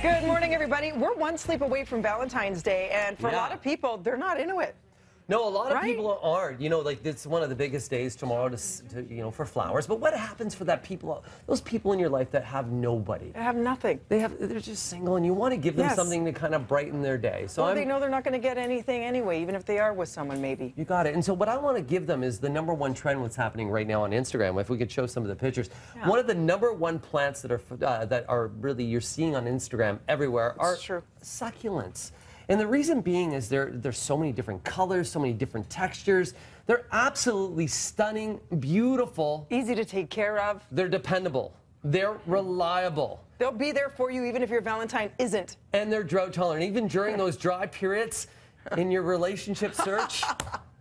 Good morning, everybody. We're one sleep away from Valentine's Day, and for a lot of people, they're not into it. No, a lot of people aren't. You know, like it's one of the biggest days tomorrow for flowers. But what happens for those people in your life that have nobody? They have nothing. They're just single, and you want to give them something to kind of brighten their day. So they know they're not going to get anything anyway, even if they are with someone, maybe. You got it. And so what I want to give them is the #1 trend what's happening right now on Instagram. If we could show some of the pictures, one of the #1 plants that are really you're seeing on Instagram everywhere are succulents. And the reason being is there's so many different colors, so many different textures. They're absolutely stunning, beautiful. Easy to take care of. They're dependable. They're reliable. They'll be there for you even if your Valentine isn't. And they're drought tolerant. Even during those dry periods in your relationship search,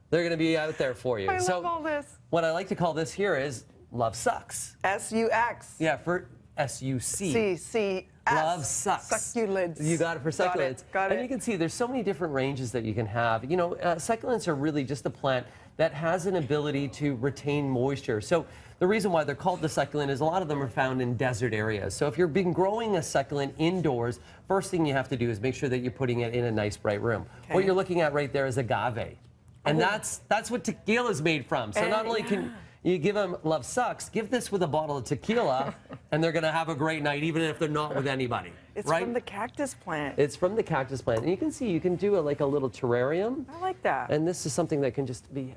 they're going to be out there for you. I love all this. What I like to call this here is Love Sucks. S-U-X. Yeah, for S-U-C. C-C. Love Sucks. Succulents. You got it for succulents. Got it. And you can see there's so many different ranges that you can have. You know, succulents are really just a plant that has an ability to retain moisture. So the reason why they're called the succulent is a lot of them are found in desert areas. So if you've been growing a succulent indoors, first thing you have to do is make sure that you're putting it in a nice bright room. Okay. What you're looking at right there is agave. And that's what tequila is made from. So not only can you give them Love Sucks, give this with a bottle of tequila, and they're going to have a great night, even if they're not with anybody. It's from the cactus plant. It's from the cactus plant. And you can see, you can do like a little terrarium. I like that. And this is something that can just be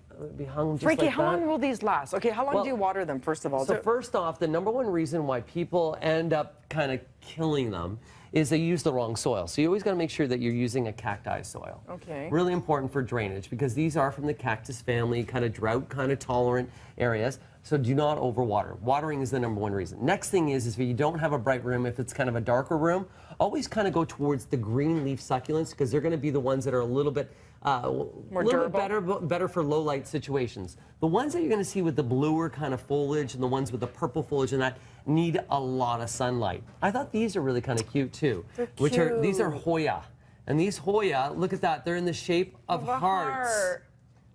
hung just Frankie, like how long will these last? Okay, how long do you water them, first of all? So first off, the #1 reason why people end up kind of killing them is they use the wrong soil. So you always got to make sure that you're using a cacti soil. Okay. Really important for drainage because these are from the cactus family, kind of drought, kind of tolerant areas. So do not overwater. Watering is the #1 reason. Next thing is if you don't have a bright room, if it's kind of a darker room, always kind of go towards the green leaf succulents because they're going to be the ones that are a little bit more durable. better for low light situations. The ones that you're going to see with the bluer kind of foliage and the ones with the purple foliage and that need a lot of sunlight. I thought these are really kind of cute too. They're cute. These are Hoya. And these Hoya, look at that, they're in the shape of hearts. Heart.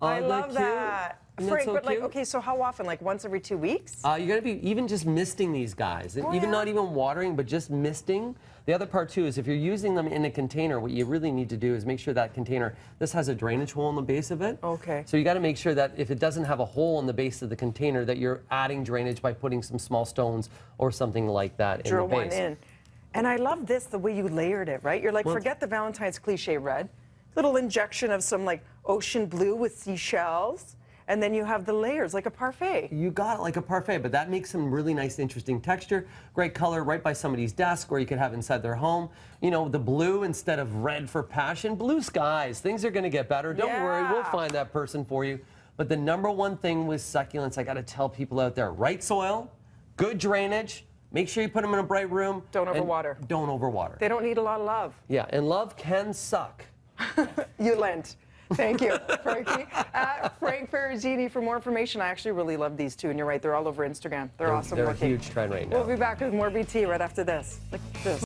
I love that. Frank, so but like, cute? okay, so how often? Like once every 2 weeks? You're going to be even just misting these guys. And not even watering, but just misting. The other part too is if you're using them in a container, what you really need to do is make sure that container, this has a drainage hole in the base of it. Okay. So you got to make sure that if it doesn't have a hole in the base of the container, that you're adding drainage by putting some small stones or something like that in the base. Drill one in. And I love this, the way you layered it, right? You're like, forget the Valentine's cliche red. Little injection of some like ocean blue with seashells. And then you have the layers like a parfait. You got it like a parfait, but that makes some really nice, interesting texture. Great color right by somebody's desk, or you could have inside their home. You know, the blue instead of red for passion. Blue skies. Things are going to get better. Don't worry, we'll find that person for you. But the #1 thing with succulents, I got to tell people out there, right soil, good drainage. Make sure you put them in a bright room. Don't overwater. Don't overwater. They don't need a lot of love. Yeah, and love can suck. You lent. Thank you, Frankie. Frank Ferragini for more information. I actually really love these two, and you're right, they're all over Instagram. They're awesome looking. They're a huge trend right now. We'll be back with more BT right after this. Like this.